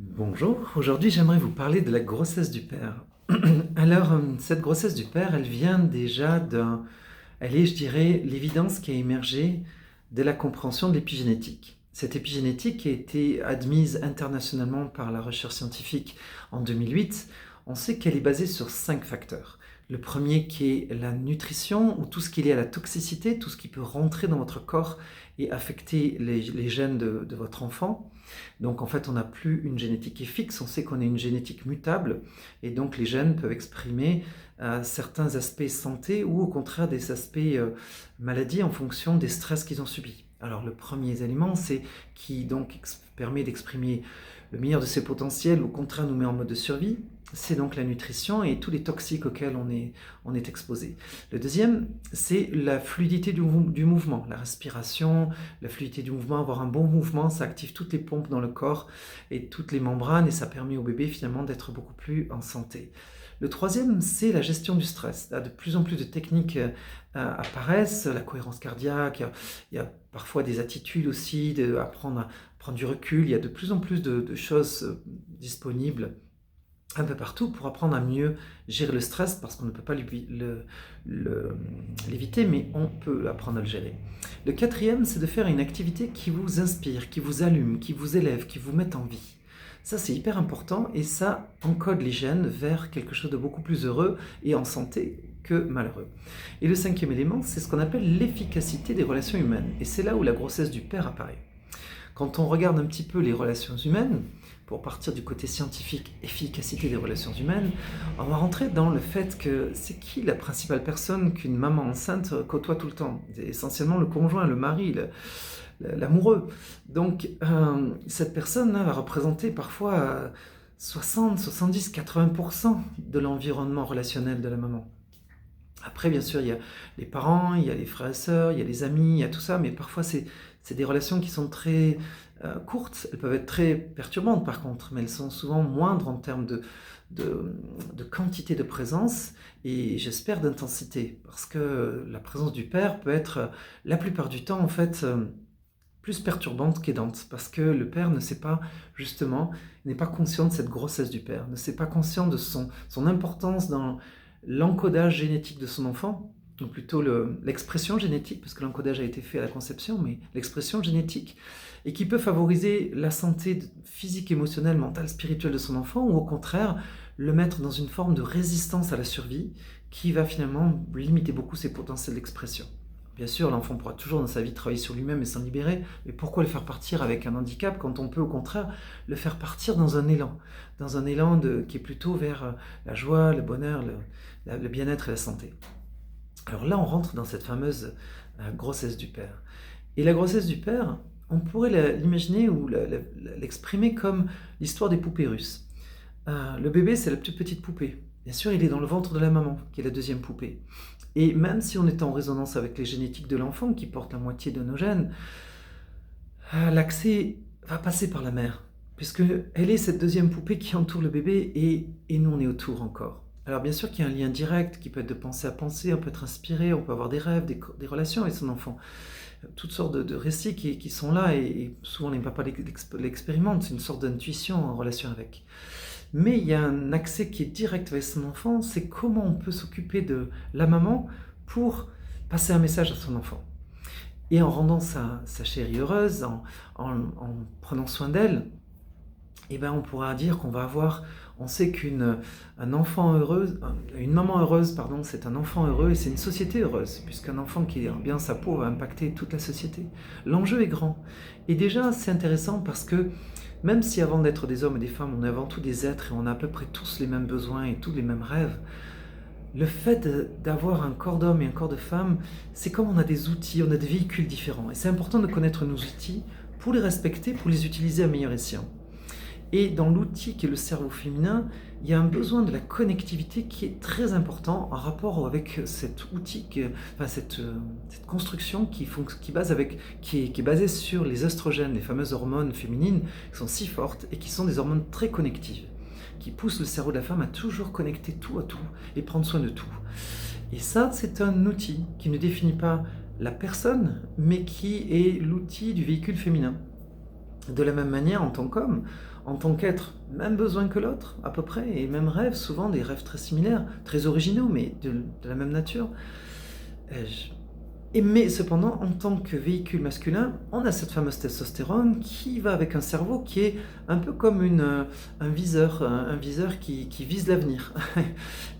Bonjour, aujourd'hui j'aimerais vous parler de la grossesse du père. Alors, cette grossesse du père, elle vient déjà elle est, je dirais, l'évidence qui a émergé de la compréhension de l'épigénétique. Cette épigénétique qui a été admise internationalement par la recherche scientifique en 2008, on sait qu'elle est basée sur 5 facteurs. Le premier qui est la nutrition, ou tout ce qui est lié à la toxicité, tout ce qui peut rentrer dans votre corps et affecter les gènes de votre enfant. Donc en fait, on n'a plus une génétique qui est fixe, on sait qu'on a une génétique mutable, et donc les gènes peuvent exprimer certains aspects santé ou au contraire des aspects maladie en fonction des stress qu'ils ont subis. Alors le premier élément, c'est qui donc permet d'exprimer le meilleur de ses potentiels, au contraire nous met en mode de survie, c'est donc la nutrition et tous les toxiques auxquels on est exposé. Le deuxième, c'est la fluidité du mouvement, la respiration, la fluidité du mouvement, avoir un bon mouvement, ça active toutes les pompes dans le corps et toutes les membranes et ça permet au bébé finalement d'être beaucoup plus en santé. Le troisième, c'est la gestion du stress. Là, de plus en plus de techniques apparaissent, la cohérence cardiaque, il y a parfois des attitudes aussi, à prendre du recul, il y a de plus en plus de choses disponibles un peu partout pour apprendre à mieux gérer le stress parce qu'on ne peut pas l'éviter, mais on peut apprendre à le gérer. Le quatrième, c'est de faire une activité qui vous inspire, qui vous allume, qui vous élève, qui vous met en vie. Ça, c'est hyper important et ça encode les gènes vers quelque chose de beaucoup plus heureux et en santé que malheureux. Et le cinquième élément, c'est ce qu'on appelle l'efficacité des relations humaines. Et c'est là où la grossesse du père apparaît. Quand on regarde un petit peu les relations humaines, pour partir du côté scientifique, efficacité des relations humaines, on va rentrer dans le fait que c'est qui la principale personne qu'une maman enceinte côtoie tout le temps? C'est essentiellement le conjoint, le mari, l'amoureux. Donc cette personne-là va représenter parfois 60, 70, 80% de l'environnement relationnel de la maman. Après, bien sûr, il y a les parents, il y a les frères et sœurs, il y a les amis, il y a tout ça, mais parfois c'est des relations qui sont très courtes. Elles peuvent être très perturbantes par contre, mais elles sont souvent moindres en termes de quantité de présence et j'espère d'intensité, parce que la présence du père peut être la plupart du temps en fait plus perturbante qu'aidante, parce que le père ne sait pas, justement, n'est pas conscient de cette grossesse du père, ne sait pas conscient de son importance dans l'encodage génétique de son enfant, ou plutôt l'expression génétique, parce que l'encodage a été fait à la conception, mais l'expression génétique, et qui peut favoriser la santé physique, émotionnelle, mentale, spirituelle de son enfant, ou au contraire, le mettre dans une forme de résistance à la survie, qui va finalement limiter beaucoup ses potentiels d'expression. Bien sûr, l'enfant pourra toujours dans sa vie travailler sur lui-même et s'en libérer, mais pourquoi le faire partir avec un handicap quand on peut au contraire le faire partir dans un élan qui est plutôt vers la joie, le bonheur, le bien-être et la santé. Alors là, on rentre dans cette fameuse grossesse du père. Et la grossesse du père, on pourrait l'imaginer ou l'exprimer comme l'histoire des poupées russes. Le bébé, c'est la toute petite poupée. Bien sûr, il est dans le ventre de la maman, qui est la deuxième poupée. Et même si on est en résonance avec les génétiques de l'enfant, qui porte la moitié de nos gènes, l'accès va passer par la mère, puisqu'elle est cette deuxième poupée qui entoure le bébé et nous on est autour encore. Alors bien sûr qu'il y a un lien direct qui peut être de pensée à pensée, on peut être inspiré, on peut avoir des rêves, des relations avec son enfant. Toutes sortes de récits qui sont là et souvent les papas l'expérimentent, c'est une sorte d'intuition en relation avec. Mais il y a un accès qui est direct avec son enfant, c'est comment on peut s'occuper de la maman pour passer un message à son enfant. Et en rendant sa chérie heureuse, en prenant soin d'elle, eh ben on pourra dire qu'on va avoir, on sait une maman heureuse, pardon, c'est un enfant heureux et c'est une société heureuse, puisqu'un enfant qui a bien sa peau va impacter toute la société. L'enjeu est grand. Et déjà, c'est intéressant parce que même si avant d'être des hommes et des femmes, on est avant tout des êtres et on a à peu près tous les mêmes besoins et tous les mêmes rêves, le fait d'avoir un corps d'homme et un corps de femme, c'est comme on a des outils, on a des véhicules différents. Et c'est important de connaître nos outils pour les respecter, pour les utiliser à meilleur escient. Et dans l'outil qui est le cerveau féminin, il y a un besoin de la connectivité qui est très important en rapport avec cet outil, cette construction qui est basée sur les oestrogènes, les fameuses hormones féminines qui sont si fortes et qui sont des hormones très connectives, qui poussent le cerveau de la femme à toujours connecter tout à tout et prendre soin de tout. Et ça, c'est un outil qui ne définit pas la personne, mais qui est l'outil du véhicule féminin. De la même manière, en tant qu'homme, en tant qu'être, même besoin que l'autre, à peu près, et même rêve, souvent des rêves très similaires, très originaux, mais de la même nature. Euh, je- mais cependant, en tant que véhicule masculin, on a cette fameuse testostérone qui va avec un cerveau qui est un peu comme un viseur qui vise l'avenir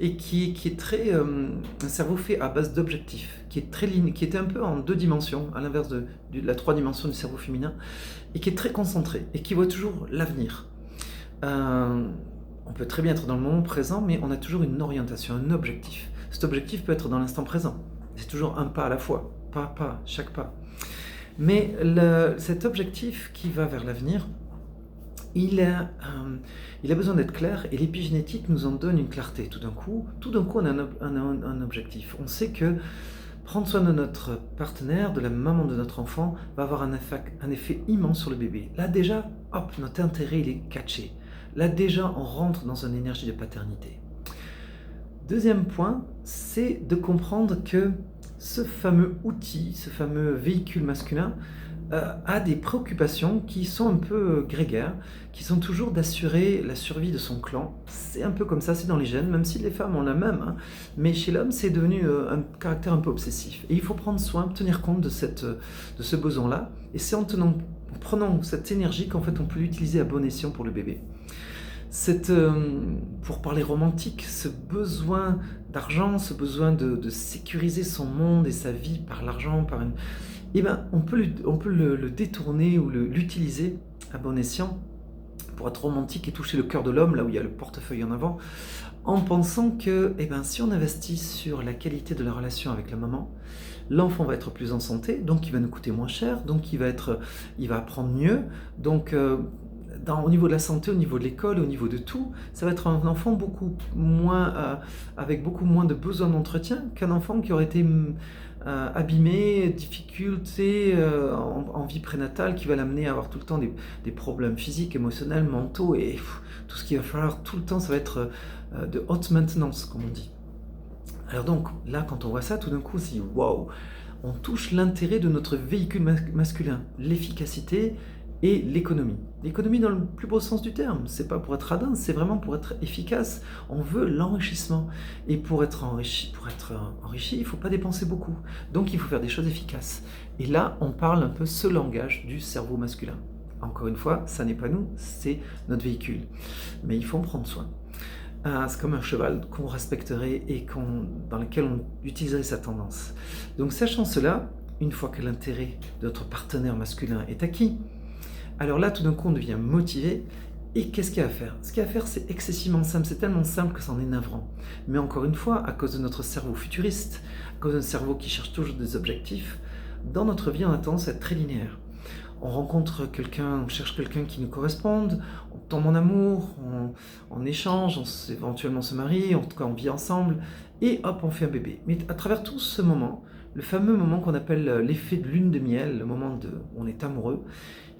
et qui est très, un cerveau fait à base d'objectifs, qui est très qui était un peu en deux dimensions, à l'inverse de la trois dimensions du cerveau féminin, et qui est très concentré et qui voit toujours l'avenir. Euh, on peut très bien être dans le moment présent, mais on a toujours une orientation, un objectif. Cet objectif peut être dans l'instant présent. C'est toujours un pas à la fois, pas à pas, chaque pas. Mais cet objectif qui va vers l'avenir, il a besoin d'être clair et l'épigénétique nous en donne une clarté. Tout d'un coup, on a un objectif. On sait que prendre soin de notre partenaire, de la maman de notre enfant, va avoir un effet immense sur le bébé. Là déjà, hop, notre intérêt il est catché. Là déjà, on rentre dans une énergie de paternité. Deuxième point, c'est de comprendre que ce fameux outil, ce fameux véhicule masculin, a des préoccupations qui sont un peu grégaires, qui sont toujours d'assurer la survie de son clan. C'est un peu comme ça, c'est dans les gènes, même si les femmes ont la même, hein. Mais chez l'homme, c'est devenu un caractère un peu obsessif. Et il faut prendre soin, tenir compte de ce besoin-là. Et c'est en prenant cette énergie qu'en fait on peut l'utiliser à bon escient pour le bébé. Pour parler romantique, ce besoin d'argent, ce besoin de sécuriser son monde et sa vie par l'argent, eh ben, on peut le détourner ou l'utiliser à bon escient pour être romantique et toucher le cœur de l'homme, là où il y a le portefeuille en avant, en pensant que eh ben, si on investit sur la qualité de la relation avec la maman, l'enfant va être plus en santé, donc il va nous coûter moins cher, donc il va apprendre mieux, donc au niveau de la santé, au niveau de l'école, au niveau de tout, ça va être un enfant avec beaucoup moins de besoins d'entretien qu'un enfant qui aurait été abîmé, difficulté en vie prénatale, qui va l'amener à avoir tout le temps des problèmes physiques, émotionnels, mentaux, et tout ce qu'il va falloir tout le temps, ça va être de haute maintenance, comme on dit. Alors donc, là, quand on voit ça, tout d'un coup, on se dit, waouh, on touche l'intérêt de notre véhicule masculin, l'efficacité et l'économie. L'économie dans le plus beau sens du terme, c'est pas pour être radin, c'est vraiment pour être efficace. On veut l'enrichissement. Et pour être enrichi, il faut pas dépenser beaucoup. Donc il faut faire des choses efficaces. Et là, on parle un peu ce langage du cerveau masculin. Encore une fois, ça n'est pas nous, c'est notre véhicule. Mais il faut en prendre soin. C'est comme un cheval qu'on respecterait et dans lequel on utiliserait sa tendance. Donc sachant cela, une fois que l'intérêt de notre partenaire masculin est acquis, alors là tout d'un coup on devient motivé. Et qu'est-ce qu'il y a à faire? Ce qu'il y a à faire, c'est excessivement simple, c'est tellement simple que c'en est navrant. Mais encore une fois, à cause de notre cerveau futuriste, à cause d'un cerveau qui cherche toujours des objectifs, dans notre vie on a tendance à être très linéaire. On rencontre quelqu'un, on cherche quelqu'un qui nous corresponde, on tombe en amour, on échange, éventuellement se marie, en tout cas on vit ensemble, et hop, on fait un bébé. Mais à travers tout ce moment, le fameux moment qu'on appelle l'effet de lune de miel, le moment où on est amoureux,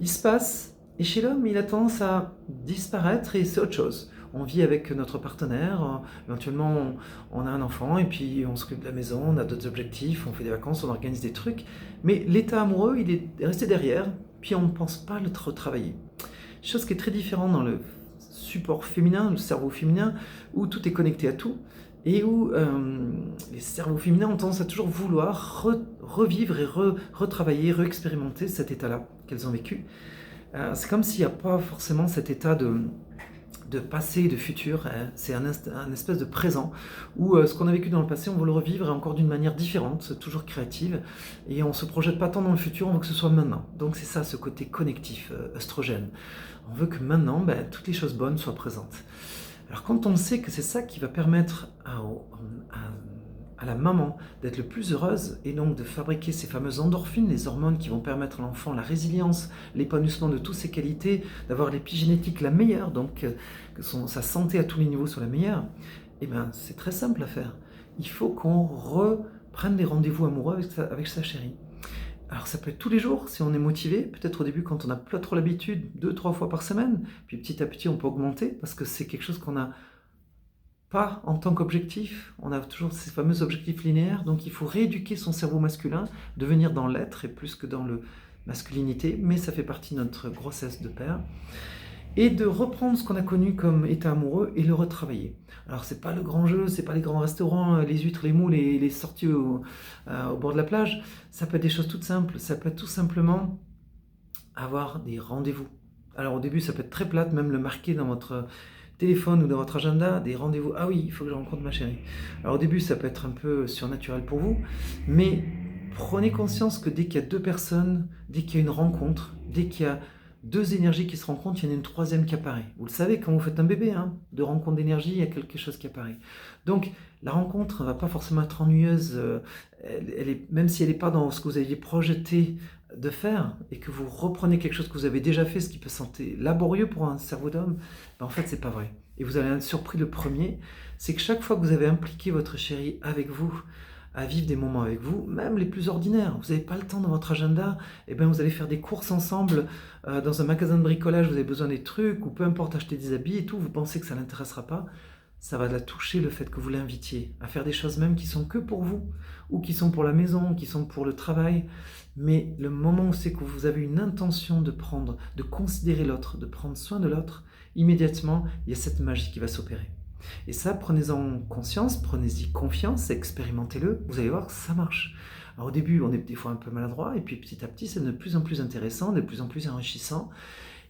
il se passe, et chez l'homme, il a tendance à disparaître et c'est autre chose. On vit avec notre partenaire, éventuellement on a un enfant et puis on s'occupe de la maison, on a d'autres objectifs, on fait des vacances, on organise des trucs, mais l'état amoureux, il est resté derrière, puis on ne pense pas le retravailler. Chose qui est très différente dans le support féminin, le cerveau féminin, où tout est connecté à tout, et où les cerveaux féminins ont tendance à toujours vouloir revivre et retravailler, réexpérimenter cet état-là qu'elles ont vécu. C'est comme s'il n'y a pas forcément cet état de passé et de futur, hein. C'est un espèce de présent où ce qu'on a vécu dans le passé, on veut le revivre et encore d'une manière différente, toujours créative, et on ne se projette pas tant dans le futur, on veut que ce soit maintenant. Donc c'est ça, ce côté connectif, œstrogène. On veut que maintenant, toutes les choses bonnes soient présentes. Alors quand on sait que c'est ça qui va permettre à la maman d'être le plus heureuse et donc de fabriquer ces fameuses endorphines, les hormones qui vont permettre à l'enfant la résilience, l'épanouissement de toutes ses qualités, d'avoir l'épigénétique la meilleure, donc que sa santé à tous les niveaux soit la meilleure, eh bien c'est très simple à faire. Il faut qu'on reprenne des rendez-vous amoureux avec sa chérie. Alors ça peut être tous les jours si on est motivé, peut-être au début quand on n'a pas trop l'habitude, 2-3 fois par semaine, puis petit à petit on peut augmenter parce que c'est quelque chose qu'on n'a pas en tant qu'objectif, on a toujours ces fameux objectifs linéaires, donc il faut rééduquer son cerveau masculin, devenir dans l'être et plus que dans masculinité, mais ça fait partie de notre grossesse de père. Et de reprendre ce qu'on a connu comme état amoureux et le retravailler. Alors c'est pas le grand jeu, c'est pas les grands restaurants, les huîtres, les moules et les sorties au bord de la plage. Ça peut être des choses toutes simples, ça peut être tout simplement avoir des rendez-vous. Alors au début ça peut être très plate, même le marquer dans votre téléphone ou dans votre agenda, des rendez-vous. Ah oui, il faut que je rencontre ma chérie. Alors au début ça peut être un peu surnaturel pour vous, mais prenez conscience que dès qu'il y a deux personnes, dès qu'il y a une rencontre, dès qu'il y a deux énergies qui se rencontrent, il y en a une troisième qui apparaît. Vous le savez, quand vous faites un bébé, de rencontre d'énergie, il y a quelque chose qui apparaît. Donc, la rencontre ne va pas forcément être ennuyeuse, même si elle n'est pas dans ce que vous aviez projeté de faire, et que vous reprenez quelque chose que vous avez déjà fait, ce qui peut sembler laborieux pour un cerveau d'homme, en fait, c'est pas vrai. Et vous allez être surpris, le premier, c'est que chaque fois que vous avez impliqué votre chérie avec vous, à vivre des moments avec vous, même les plus ordinaires. Vous n'avez pas le temps dans votre agenda, et bien vous allez faire des courses ensemble dans un magasin de bricolage, vous avez besoin des trucs, ou peu importe, acheter des habits et tout, vous pensez que ça ne l'intéressera pas, ça va la toucher le fait que vous l'invitiez à faire des choses même qui sont que pour vous, ou qui sont pour la maison, qui sont pour le travail, mais le moment où c'est que vous avez une intention de prendre, de considérer l'autre, de prendre soin de l'autre, immédiatement, il y a cette magie qui va s'opérer. Et ça, prenez-en conscience, prenez-y confiance, expérimentez-le, vous allez voir que ça marche. Alors au début, on est des fois un peu maladroit, et puis petit à petit, c'est de plus en plus intéressant, de plus en plus enrichissant,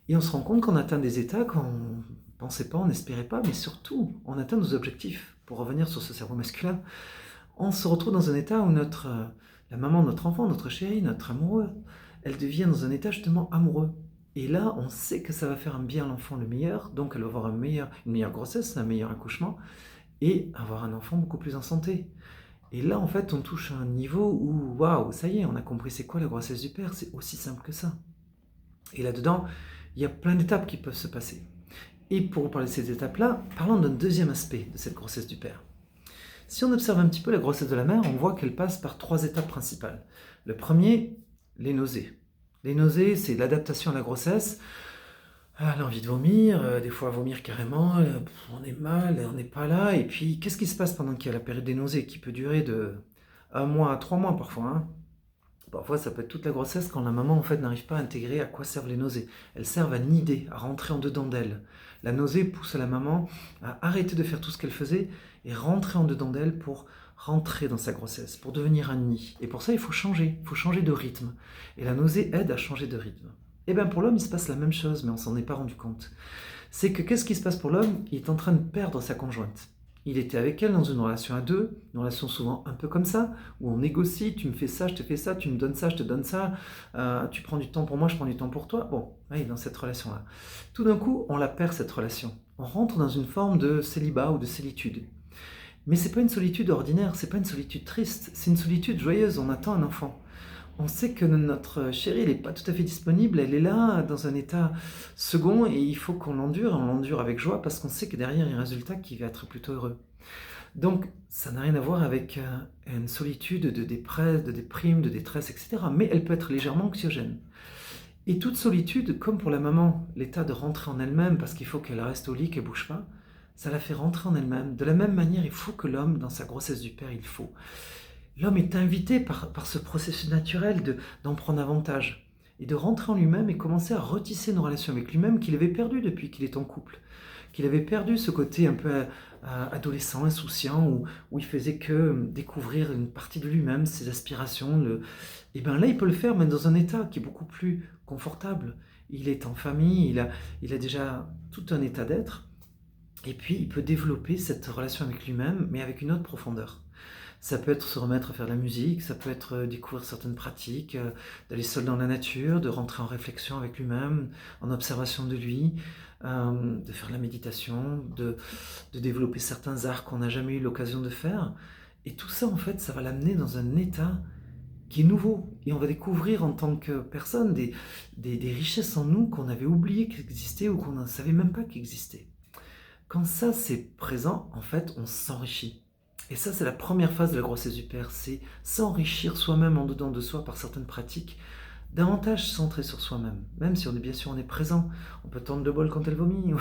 et on se rend compte qu'on atteint des états qu'on ne pensait pas, on n'espérait pas, mais surtout, on atteint nos objectifs. Pour revenir sur ce cerveau masculin, on se retrouve dans un état où la maman de notre enfant, notre chérie, notre amoureux, elle devient dans un état justement amoureux. Et là, on sait que ça va faire un bien à l'enfant le meilleur, donc elle va avoir une meilleure grossesse, un meilleur accouchement, et avoir un enfant beaucoup plus en santé. Et là, en fait, on touche à un niveau où, waouh, ça y est, on a compris c'est quoi la grossesse du père, c'est aussi simple que ça. Et là-dedans, il y a plein d'étapes qui peuvent se passer. Et pour vous parler de ces étapes-là, parlons d'un deuxième aspect de cette grossesse du père. Si on observe un petit peu la grossesse de la mère, on voit qu'elle passe par 3 étapes principales. Le premier, les nausées. Les nausées, c'est l'adaptation à la grossesse. L'envie de vomir, des fois vomir carrément, on est mal, on n'est pas là. Et puis, qu'est-ce qui se passe pendant qu'il y a la période des nausées qui peut durer de 1 mois à 3 mois parfois. Parfois, ça peut être toute la grossesse quand la maman en fait n'arrive pas à intégrer à quoi servent les nausées. Elles servent à nider, à rentrer en dedans d'elle. La nausée pousse la maman à arrêter de faire tout ce qu'elle faisait et rentrer en dedans d'elle pour rentrer dans sa grossesse, pour devenir un nid. Et pour ça, il faut changer de rythme. Et la nausée aide à changer de rythme. Et bien pour l'homme, il se passe la même chose, mais on s'en est pas rendu compte. C'est que qu'est-ce qui se passe pour l'homme? Il est en train de perdre sa conjointe. Il était avec elle dans une relation à deux, une relation souvent un peu comme ça, où on négocie, tu me fais ça, je te fais ça, tu me donnes ça, je te donne ça, tu prends du temps pour moi, je prends du temps pour toi. Bon, oui, dans cette relation-là. Tout d'un coup, on la perd, cette relation. On rentre dans une forme de célibat ou de solitude. Mais c'est pas une solitude ordinaire, c'est pas une solitude triste, c'est une solitude joyeuse, on attend un enfant. On sait que notre chérie, elle n'est pas tout à fait disponible, elle est là dans un état second et il faut qu'on l'endure, on l'endure avec joie parce qu'on sait que derrière il y a un résultat qui va être plutôt heureux. Donc ça n'a rien à voir avec une solitude de déprime, de détresse, etc. Mais elle peut être légèrement anxiogène. Et toute solitude, comme pour la maman, l'état de rentrer en elle-même parce qu'il faut qu'elle reste au lit, qu'elle ne bouge pas, ça la fait rentrer en elle-même. De la même manière, il faut que l'homme, dans sa grossesse du père, il faut. L'homme est invité par ce processus naturel d'en prendre avantage et de rentrer en lui-même et commencer à retisser une relation avec lui-même qu'il avait perdue depuis qu'il est en couple. Qu'il avait perdu ce côté un peu adolescent, insouciant, où il faisait que découvrir une partie de lui-même, ses aspirations. Et bien là, il peut le faire, mais dans un état qui est beaucoup plus confortable. Il est en famille, il a déjà tout un état d'être. Et puis, il peut développer cette relation avec lui-même, mais avec une autre profondeur. Ça peut être se remettre à faire de la musique, ça peut être découvrir certaines pratiques, d'aller seul dans la nature, de rentrer en réflexion avec lui-même, en observation de lui, de faire de la méditation, de développer certains arts qu'on n'a jamais eu l'occasion de faire. Et tout ça, en fait, ça va l'amener dans un état qui est nouveau. Et on va découvrir en tant que personne des richesses en nous qu'on avait oublié qu'elles existaient ou qu'on ne savait même pas qu'elles existaient. Quand ça, c'est présent, en fait, on s'enrichit. Et ça, c'est la première phase de la grossesse du père, c'est s'enrichir soi-même en dedans de soi par certaines pratiques, davantage centrées sur soi-même. Même si bien sûr on est présent, on peut tendre le bol quand elle vomit,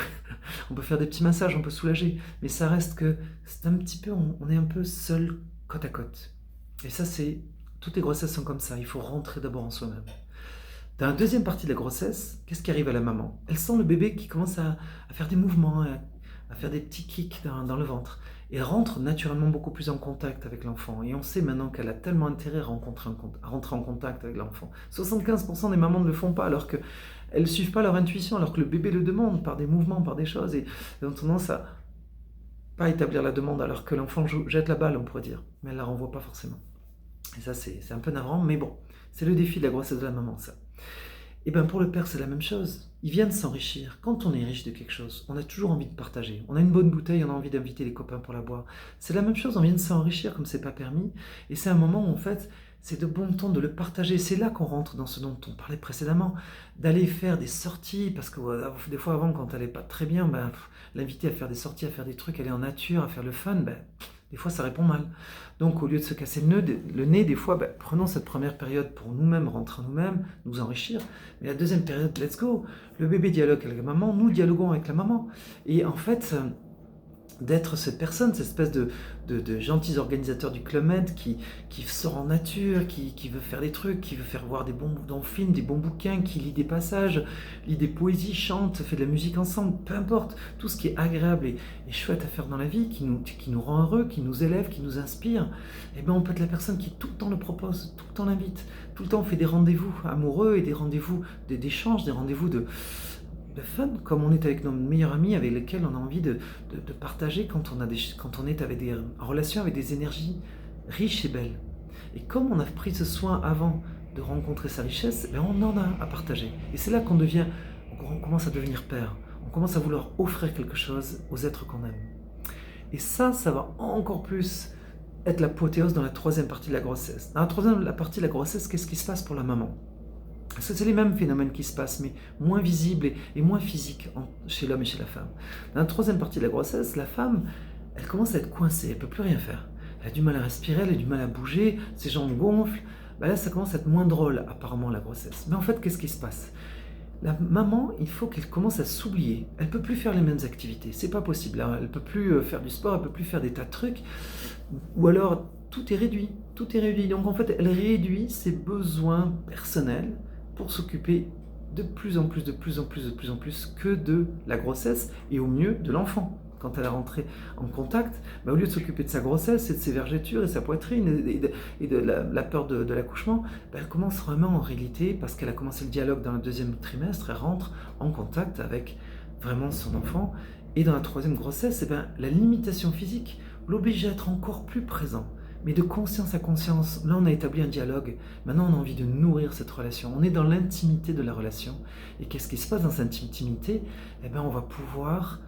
on peut faire des petits massages, on peut soulager, mais ça reste que c'est un petit peu, on est un peu seul côte à côte. Et ça, toutes les grossesses sont comme ça, il faut rentrer d'abord en soi-même. Dans la deuxième partie de la grossesse, qu'est-ce qui arrive à la maman? Elle sent le bébé qui commence à faire des mouvements, à faire des petits kicks dans le ventre. Et elle rentre naturellement beaucoup plus en contact avec l'enfant. Et on sait maintenant qu'elle a tellement intérêt à rentrer en contact avec l'enfant. 75% des mamans ne le font pas, alors qu'elles ne suivent pas leur intuition, alors que le bébé le demande par des mouvements, par des choses. Et elles ont tendance à pas établir la demande, alors que l'enfant jette la balle, on pourrait dire. Mais elle ne la renvoie pas forcément. Et ça, c'est un peu navrant, mais bon, c'est le défi de la grossesse de la maman, ça. Et bien pour le père, c'est la même chose. Il vient de s'enrichir. Quand on est riche de quelque chose, on a toujours envie de partager. On a une bonne bouteille, on a envie d'inviter les copains pour la boire. C'est la même chose, on vient de s'enrichir comme c'est pas permis. Et c'est un moment où en fait, c'est de bon ton de le partager. C'est là qu'on rentre dans ce dont on parlait précédemment, d'aller faire des sorties, parce que des fois avant, quand elle n'est pas très bien, l'inviter à faire des sorties, à faire des trucs, aller en nature, à faire le fun, des fois ça répond mal. Donc au lieu de se casser le nez, des fois, prenons cette première période pour nous-mêmes, rentrer en nous-mêmes, nous enrichir. Mais la deuxième période, let's go. Le bébé dialogue avec la maman, nous dialoguons avec la maman. Et en fait, d'être cette personne, cette espèce de gentils organisateurs du Club Med qui sort en nature, qui veut faire des trucs, qui veut faire voir des bons films, des bons bouquins, qui lit des passages, lit des poésies, chante, fait de la musique ensemble, peu importe, tout ce qui est agréable et chouette à faire dans la vie, qui nous rend heureux, qui nous élève, qui nous inspire, et bien on peut être la personne qui tout le temps le propose, tout le temps l'invite, tout le temps fait des rendez-vous amoureux et des rendez-vous d'échange, des rendez-vous de fun, comme on est avec nos meilleurs amis avec lesquels on a envie de partager quand on est avec en relation avec des énergies riches et belles. Et comme on a pris ce soin avant de rencontrer sa richesse, on en a à partager. Et c'est là qu'on commence à devenir père. On commence à vouloir offrir quelque chose aux êtres qu'on aime. Et ça va encore plus être l'apothéose dans la troisième partie de la grossesse. Dans la partie de la grossesse, qu'est-ce qui se passe pour la maman? Parce que c'est les mêmes phénomènes qui se passent, mais moins visibles et moins physiques chez l'homme et chez la femme. Dans la troisième partie de la grossesse, la femme, elle commence à être coincée, elle ne peut plus rien faire. Elle a du mal à respirer, elle a du mal à bouger, ses jambes gonflent. Là, ça commence à être moins drôle, apparemment, la grossesse. Mais en fait, qu'est-ce qui se passe? La maman, il faut qu'elle commence à s'oublier. Elle ne peut plus faire les mêmes activités, c'est pas possible. Elle ne peut plus faire du sport, elle ne peut plus faire des tas de trucs. Ou alors, tout est réduit. Donc en fait, elle réduit ses besoins personnels pour s'occuper de plus en plus que de la grossesse et au mieux de l'enfant. Quand elle est rentrée en contact, au lieu de s'occuper de sa grossesse et de ses vergetures et sa poitrine et de la peur de l'accouchement, elle commence vraiment en réalité, parce qu'elle a commencé le dialogue dans le deuxième trimestre, elle rentre en contact avec vraiment son enfant. Et dans la troisième grossesse, la limitation physique l'oblige à être encore plus présent. Mais de conscience à conscience, là on a établi un dialogue, maintenant on a envie de nourrir cette relation, on est dans l'intimité de la relation. Et qu'est-ce qui se passe dans cette intimité? On va pouvoir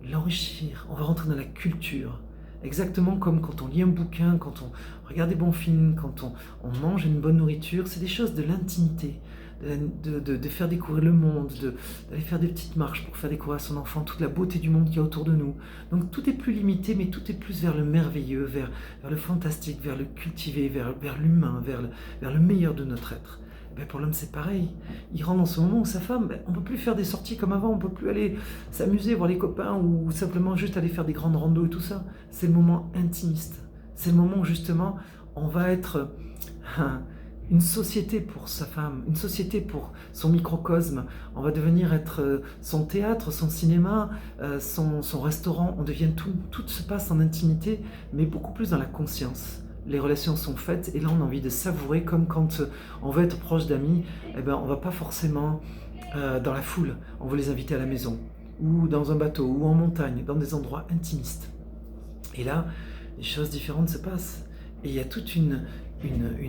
l'enrichir, on va rentrer dans la culture. Exactement comme quand on lit un bouquin, quand on regarde des bons films, quand on mange une bonne nourriture, c'est des choses de l'intimité. De faire découvrir le monde, d'aller faire des petites marches pour faire découvrir à son enfant toute la beauté du monde qu'il y a autour de nous. Donc tout est plus limité, mais tout est plus vers le merveilleux, vers le fantastique, vers le cultivé, vers l'humain, vers le meilleur de notre être. Pour l'homme c'est pareil, il rentre dans ce moment où sa femme, on ne peut plus faire des sorties comme avant, on ne peut plus aller s'amuser, voir les copains ou simplement juste aller faire des grandes randos et tout ça. C'est le moment intimiste, c'est le moment où justement on va être une société pour sa femme, une société pour son microcosme. On va devenir être son théâtre, son cinéma, son restaurant. On devient tout. Tout se passe en intimité, mais beaucoup plus dans la conscience. Les relations sont faites et là on a envie de savourer, comme quand on veut être proche d'amis, on va pas forcément dans la foule. On veut les inviter à la maison, ou dans un bateau, ou en montagne, dans des endroits intimistes. Et là, les choses différentes se passent. Et il y a toute une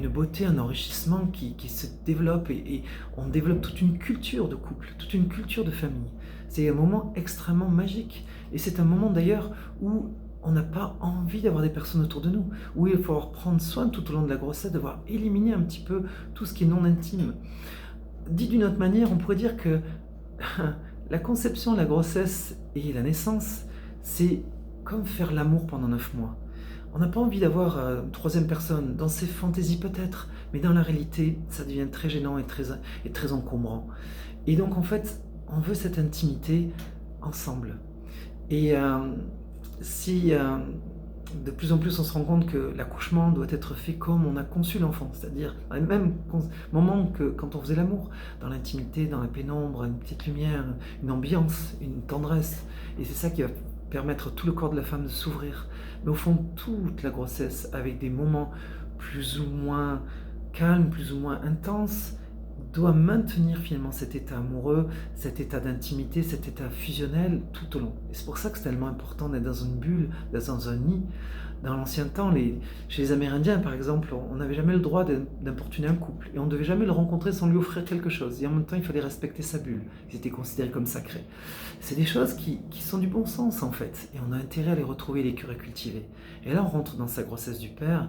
beauté, un enrichissement qui se développe et on développe toute une culture de couple, toute une culture de famille. C'est un moment extrêmement magique et c'est un moment d'ailleurs où on n'a pas envie d'avoir des personnes autour de nous, où il faut prendre soin tout au long de la grossesse, devoir éliminer un petit peu tout ce qui est non intime. Dit d'une autre manière, on pourrait dire que la conception, la grossesse et la naissance, c'est comme faire l'amour pendant 9 mois. On n'a pas envie d'avoir une troisième personne, dans ses fantaisies peut-être, mais dans la réalité, ça devient très gênant et très encombrant. Et donc en fait, on veut cette intimité ensemble. Et si de plus en plus, on se rend compte que l'accouchement doit être fait comme on a conçu l'enfant, c'est-à-dire dans les mêmes moments que quand on faisait l'amour, dans l'intimité, dans la pénombre, une petite lumière, une ambiance, une tendresse. Et c'est ça qui va permettre à tout le corps de la femme de s'ouvrir. Mais au fond, toute la grossesse, avec des moments plus ou moins calmes, plus ou moins intenses, doit maintenir finalement cet état amoureux, cet état d'intimité, cet état fusionnel tout au long. Et c'est pour ça que c'est tellement important d'être dans une bulle, d'être dans un nid. Dans l'ancien temps, chez les Amérindiens par exemple, on n'avait jamais le droit d'importuner un couple et on ne devait jamais le rencontrer sans lui offrir quelque chose. Et en même temps, il fallait respecter sa bulle. Ils étaient considérés comme sacrés. C'est des choses qui sont du bon sens en fait. Et on a intérêt à les retrouver, les cœurs cultivés. Et là, on rentre dans sa grossesse du père.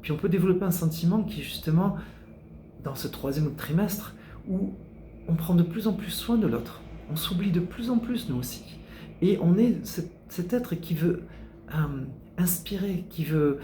Puis on peut développer un sentiment qui justement dans ce troisième trimestre où on prend de plus en plus soin de l'autre. On s'oublie de plus en plus, nous aussi. Et on est cet être qui veut inspirer, qui veut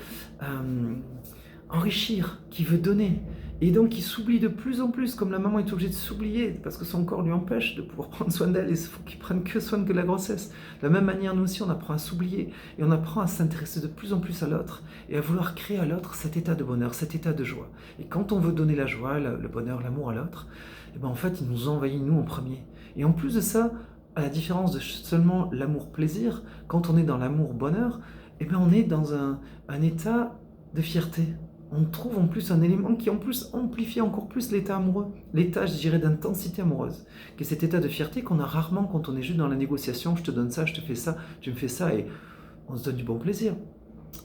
enrichir, qui veut donner. Et donc il s'oublie de plus en plus, comme la maman est obligée de s'oublier, parce que son corps lui empêche de pouvoir prendre soin d'elle, et il faut qu'il prenne que soin de la grossesse. De la même manière, nous aussi, on apprend à s'oublier, et on apprend à s'intéresser de plus en plus à l'autre, et à vouloir créer à l'autre cet état de bonheur, cet état de joie. Et quand on veut donner la joie, le bonheur, l'amour à l'autre, et ben en fait, il nous envahit, nous, en premier. Et en plus de ça, à la différence de seulement l'amour-plaisir, quand on est dans l'amour-bonheur, et ben on est dans un état de fierté. On trouve en plus un élément qui en plus amplifie encore plus l'état amoureux, l'état, je dirais, d'intensité amoureuse, qui est cet état de fierté qu'on a rarement quand on est juste dans la négociation, je te donne ça, je te fais ça, tu me fais ça, et on se donne du bon plaisir.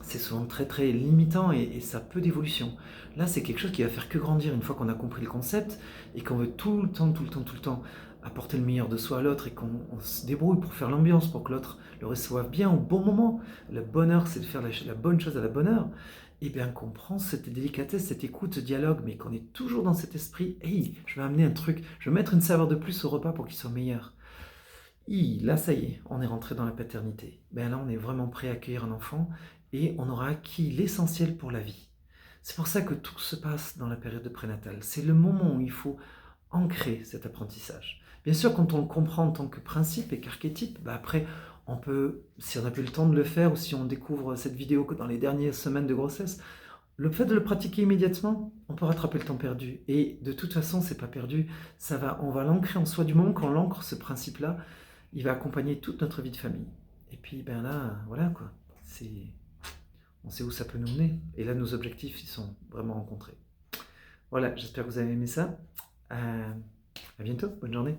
C'est souvent très très limitant et ça a peu d'évolution. Là, c'est quelque chose qui va faire que grandir une fois qu'on a compris le concept et qu'on veut tout le temps apporter le meilleur de soi à l'autre et qu'on se débrouille pour faire l'ambiance, pour que l'autre le reçoive bien au bon moment. Le bonheur, c'est de faire la bonne chose à la bonne heure. Et bien qu'on prend cette délicatesse, cette écoute, ce dialogue, mais qu'on est toujours dans cet esprit, hey, je vais amener un truc, je vais mettre une saveur de plus au repas pour qu'il soit meilleur. Là, ça y est, on est rentré dans la paternité. Ben là, on est vraiment prêt à accueillir un enfant et on aura acquis l'essentiel pour la vie. C'est pour ça que tout se passe dans la période de prénatale. C'est le moment où il faut ancrer cet apprentissage. Bien sûr, quand on le comprend en tant que principe et qu'archétype, ben après, on peut, si on n'a plus le temps de le faire ou si on découvre cette vidéo que dans les dernières semaines de grossesse, le fait de le pratiquer immédiatement, on peut rattraper le temps perdu. Et de toute façon, c'est pas perdu. On va l'ancrer en soi du moment qu'on l'ancre ce principe-là. Il va accompagner toute notre vie de famille. Et puis, ben là, voilà quoi. On sait où ça peut nous mener. Et là, nos objectifs, ils sont vraiment rencontrés. Voilà, j'espère que vous avez aimé ça. À bientôt, bonne journée.